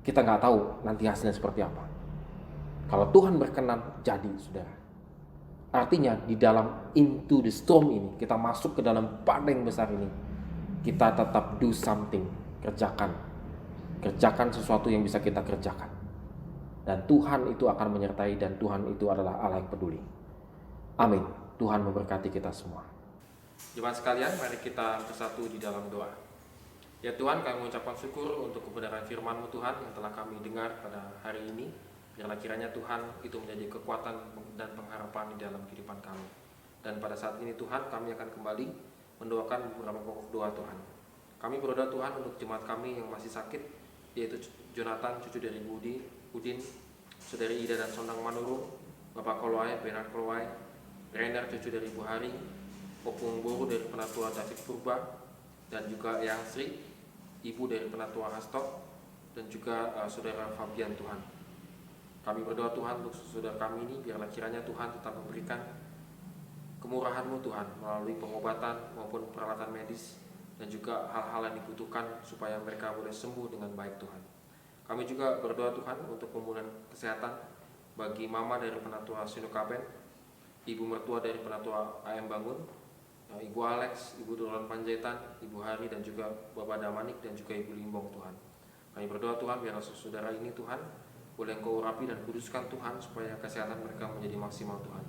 Kita gak tahu nanti hasilnya seperti apa. Kalau Tuhan berkenan, jadi, saudara. Artinya di dalam into the storm ini, kita masuk ke dalam badai yang besar ini, kita tetap do something, kerjakan sesuatu yang bisa kita kerjakan, dan Tuhan itu akan menyertai, dan Tuhan itu adalah Allah yang peduli. Amin. Tuhan memberkati kita semua. Jemaat sekalian, mari kita bersatu di dalam doa. Ya Tuhan, kami mengucapkan syukur untuk kebenaran firman-Mu Tuhan yang telah kami dengar pada hari ini. Biarlah kiranya Tuhan itu menjadi kekuatan dan pengharapan di dalam kehidupan kami. Dan pada saat ini Tuhan, kami akan kembali mendoakan beberapa pokok doa Tuhan. Kami berdoa Tuhan untuk jemaat kami yang masih sakit, yaitu Jonathan, cucu dari Udin, saudari Ida dan Sondang Manurung, Bapak Kolwai, Bernard Kolwai, Rainer, cucu dari Bu Hari, Opung Boru dari Penatua David Purba, dan juga Eyang Sri, Ibu dari Penatua Hasto, dan juga saudara Fabian Tuhan. Kami berdoa Tuhan untuk saudara kami ini, biarlah kiranya Tuhan tetap memberikan kemurahan-Mu Tuhan melalui pengobatan maupun peralatan medis dan juga hal-hal yang dibutuhkan supaya mereka boleh sembuh dengan baik Tuhan. Kami juga berdoa Tuhan untuk pemulihan kesehatan bagi Mama dari Penatua Sinukaben, Ibu mertua dari Penatua AM Bangun, Ibu Alex, Ibu Dolan Panjaitan, Ibu Hari, dan juga Bapak Damanik dan juga Ibu Limbong Tuhan. Kami berdoa Tuhan biarlah saudara ini Tuhan boleh Engkau urapi dan kuduskan Tuhan supaya kesehatan mereka menjadi maksimal Tuhan.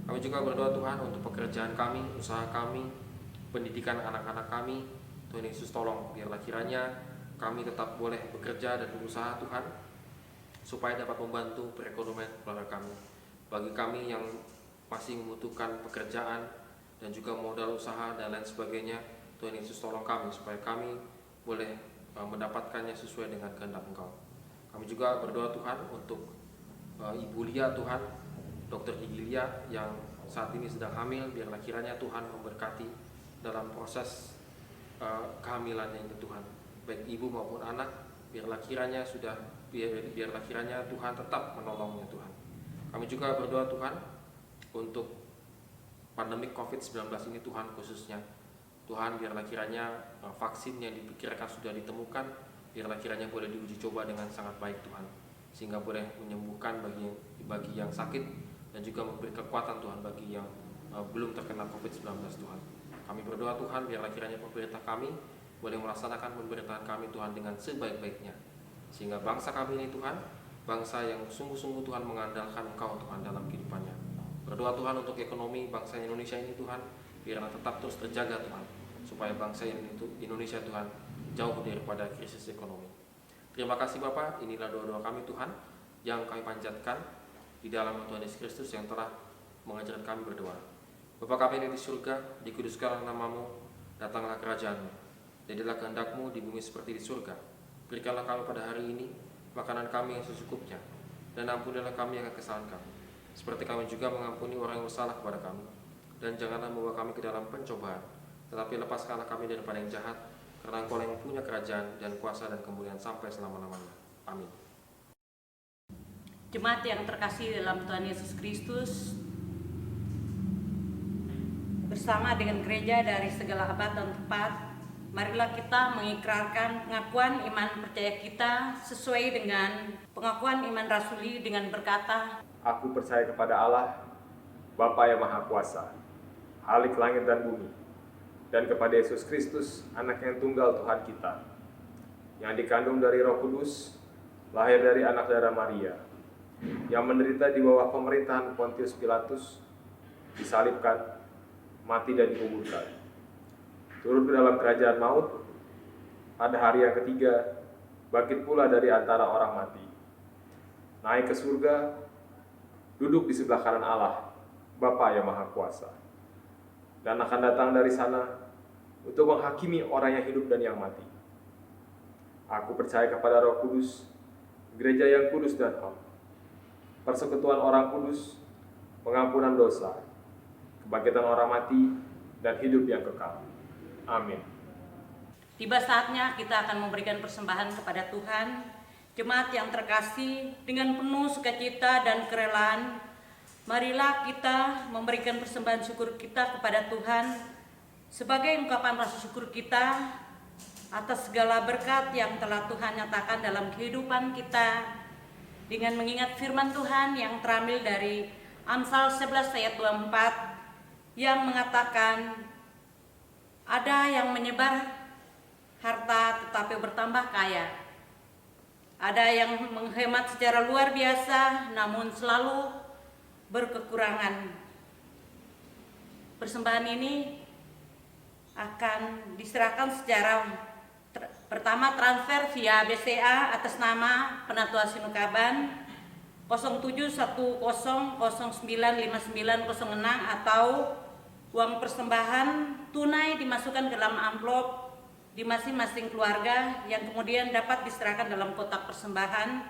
Kami juga berdoa Tuhan untuk pekerjaan kami, usaha kami, pendidikan anak-anak kami. Tuhan Yesus tolong biarlah kiranya kami tetap boleh bekerja dan berusaha Tuhan, supaya dapat membantu perekonomian keluarga kami. Bagi kami yang masih membutuhkan pekerjaan dan juga modal usaha dan lain sebagainya, Tuhan Yesus tolong kami supaya kami boleh mendapatkannya sesuai dengan kehendak Engkau. Kami juga berdoa Tuhan untuk Ibu Lia Tuhan, Dokter Gigi Lia yang saat ini sedang hamil, biarlah kiranya Tuhan memberkati dalam proses kehamilannya ini Tuhan, baik ibu maupun anak, biarlah kiranya Tuhan tetap menolongnya Tuhan. Kami juga berdoa Tuhan untuk pandemi COVID-19 ini Tuhan khususnya. Tuhan biarlah kiranya vaksin yang diperkirakan sudah ditemukan, biarlah kiranya boleh diuji coba dengan sangat baik Tuhan, sehingga boleh menyembuhkan bagi yang sakit dan juga memberi kekuatan Tuhan bagi yang belum terkena COVID-19 Tuhan. Kami berdoa Tuhan biarlah kiranya pemerintah kami boleh melaksanakan pemerintahan kami Tuhan dengan sebaik-baiknya, sehingga bangsa kami ini Tuhan, bangsa yang sungguh-sungguh Tuhan mengandalkan Engkau Tuhan dalam kehidupannya. Berdoa Tuhan untuk ekonomi bangsa Indonesia ini Tuhan, biarlah tetap terus terjaga Tuhan, supaya bangsa Indonesia Tuhan jauh daripada krisis ekonomi. Terima kasih Bapa, inilah doa-doa kami Tuhan yang kami panjatkan di dalam Tuhan Yesus Kristus yang telah mengajarkan kami berdoa. Bapa kami yang di surga, dikuduskanlah namamu, datanglah kerajaan-Mu, jadilah kehendak-Mu di bumi seperti di surga. Berikanlah kami pada hari ini makanan kami yang secukupnya, dan ampunilah kami yang kesalahan kami, seperti kami juga mengampuni orang yang bersalah kepada kami. Dan janganlah membawa kami ke dalam pencobaan, tetapi lepaskanlah kami daripada yang jahat, karena Engkau yang punya kerajaan dan kuasa dan kemuliaan sampai selama-lamanya. Amin. Jemaat yang terkasih dalam Tuhan Yesus Kristus, bersama dengan gereja dari segala abad dan tempat, marilah kita mengikrarkan pengakuan iman percaya kita sesuai dengan pengakuan iman rasuli dengan berkata, Aku percaya kepada Allah, Bapa yang Maha Kuasa, Khalik langit dan bumi, dan kepada Yesus Kristus, Anak yang tunggal Tuhan kita, yang dikandung dari Roh Kudus, lahir dari anak darah Maria, yang menderita di bawah pemerintahan Pontius Pilatus, disalibkan, mati dan dikuburkan, turun ke dalam kerajaan maut, pada hari yang ketiga, bangkit pula dari antara orang mati, naik ke surga, duduk di sebelah kanan Allah, Bapa yang Maha Kuasa, dan akan datang dari sana untuk menghakimi orang yang hidup dan yang mati. Aku percaya kepada Roh Kudus, gereja yang kudus dan am, persekutuan orang kudus, pengampunan dosa, kebangkitan orang mati, dan hidup yang kekal. Amin. tiba saatnya kita akan memberikan persembahan kepada Tuhan. Jemaat yang terkasih, dengan penuh sukacita dan kerelaan, marilah kita memberikan persembahan syukur kita kepada Tuhan sebagai ungkapan rasa syukur kita atas segala berkat yang telah Tuhan nyatakan dalam kehidupan kita, dengan mengingat firman Tuhan yang terambil dari Amsal 11 ayat 24 yang mengatakan, ada yang menyebar harta tetapi bertambah kaya, ada yang menghemat secara luar biasa namun selalu berkekurangan. Persembahan ini akan diserahkan secara pertama transfer via BCA atas nama Penatua Sinukaban 0710095906 atau uang persembahan tunai dimasukkan ke dalam amplop di masing-masing keluarga yang kemudian dapat diserahkan dalam kotak persembahan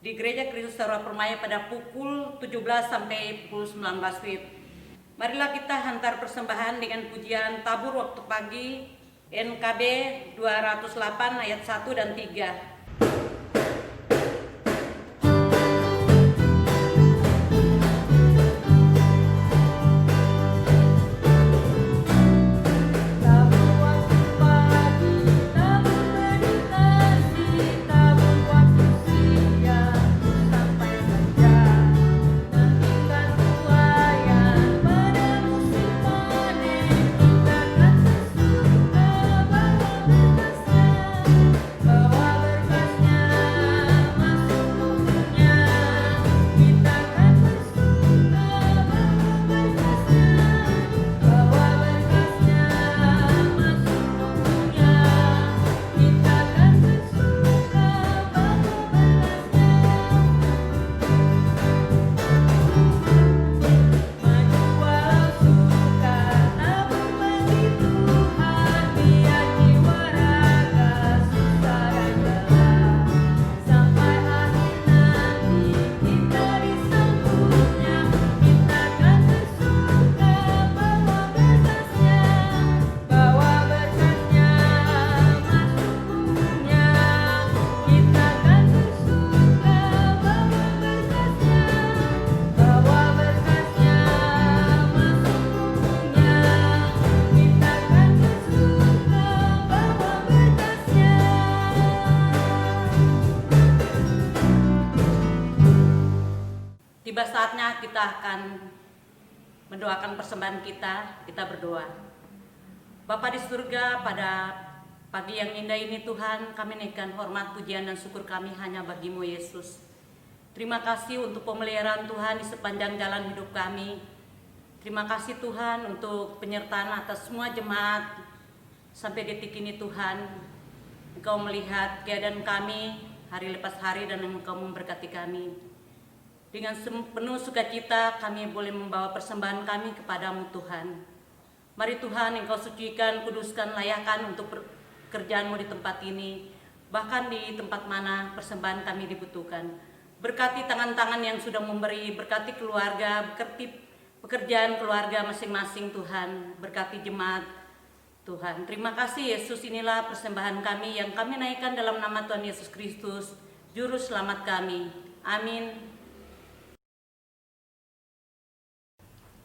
di Gereja Kristus Sarwa Permai pada pukul 17 sampai pukul 19 WIB. Marilah kita hantar persembahan dengan pujian tabur waktu pagi NKB 208 ayat 1 dan 3. Bahwa tiba saatnya kita akan mendoakan persembahan kita. Kita berdoa. Bapa di surga, pada pagi yang indah ini Tuhan, kami naikkan hormat, pujian, dan syukur kami hanya bagi-Mu Yesus. Terima kasih untuk pemeliharaan Tuhan di sepanjang jalan hidup kami. Terima kasih Tuhan untuk penyertaan atas semua jemaat sampai detik ini Tuhan. Engkau melihat keadaan kami hari lepas hari dan Engkau memberkati kami. Dengan penuh sukacita kami boleh membawa persembahan kami kepadamu Tuhan. Mari Tuhan Engkau sucikan, kuduskan, layakkan untuk pekerjaan-Mu di tempat ini, bahkan di tempat mana persembahan kami dibutuhkan. Berkati tangan-tangan yang sudah memberi, berkati keluarga, berkati pekerjaan keluarga masing-masing Tuhan, berkati jemaat Tuhan. Terima kasih Yesus, inilah persembahan kami yang kami naikkan dalam nama Tuhan Yesus Kristus, Juru Selamat kami. Amin.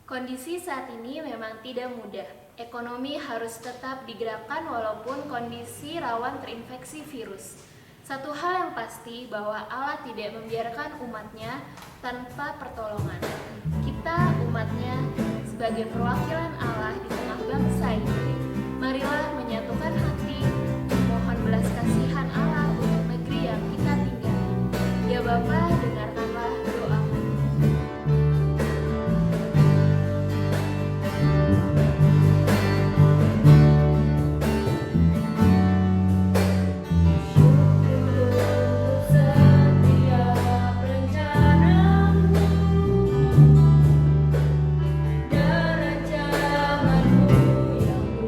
Kondisi saat ini memang tidak mudah. Ekonomi harus tetap digerakkan walaupun kondisi rawan terinfeksi virus. Satu hal yang pasti bahwa Allah tidak membiarkan umatnya tanpa pertolongan. Kita umatnya sebagai perwakilan Allah di tengah bangsa ini, marilah menyatukan hati, mohon belas kasihan Allah untuk negeri yang kita tinggali. Ya Bapa, dengarkanlah doa kami. Dalam janganmu yang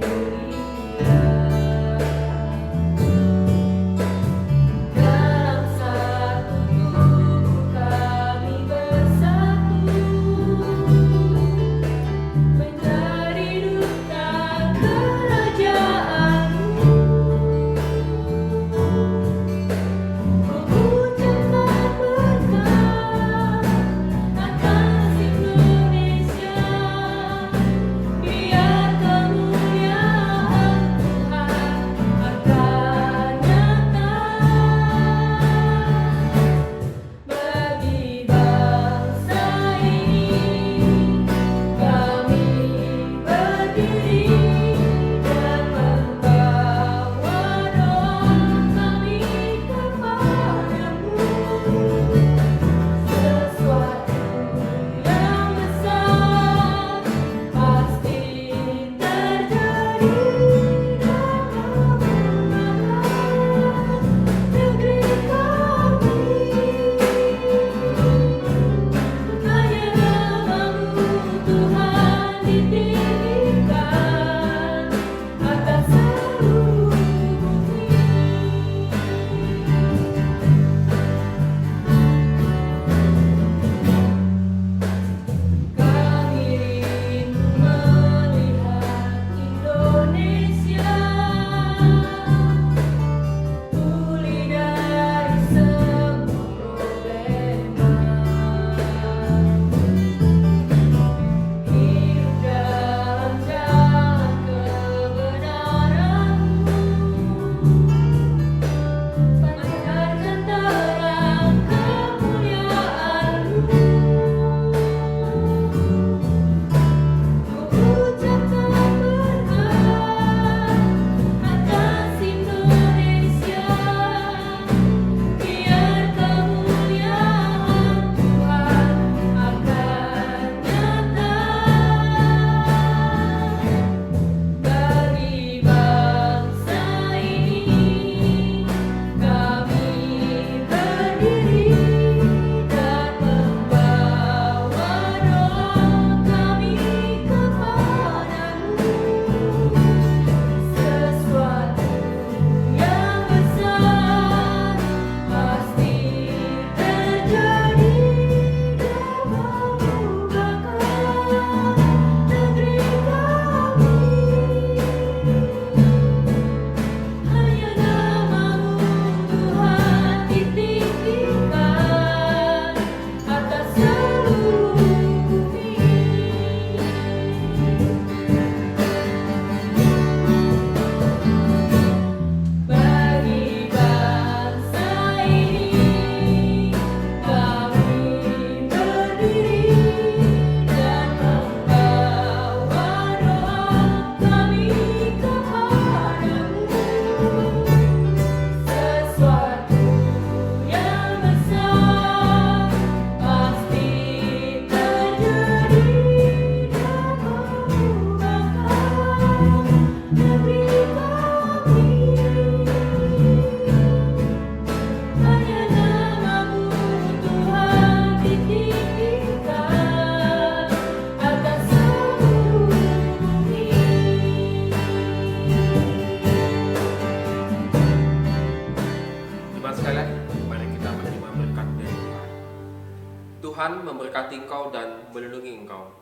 Tuhan memberkati engkau dan melindungi engkau.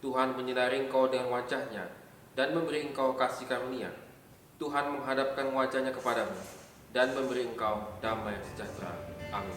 Tuhan menyinari engkau dengan wajah-Nya dan memberi engkau kasih karunia. Tuhan menghadapkan wajah-Nya kepadamu dan memberi engkau damai sejahtera. Amin.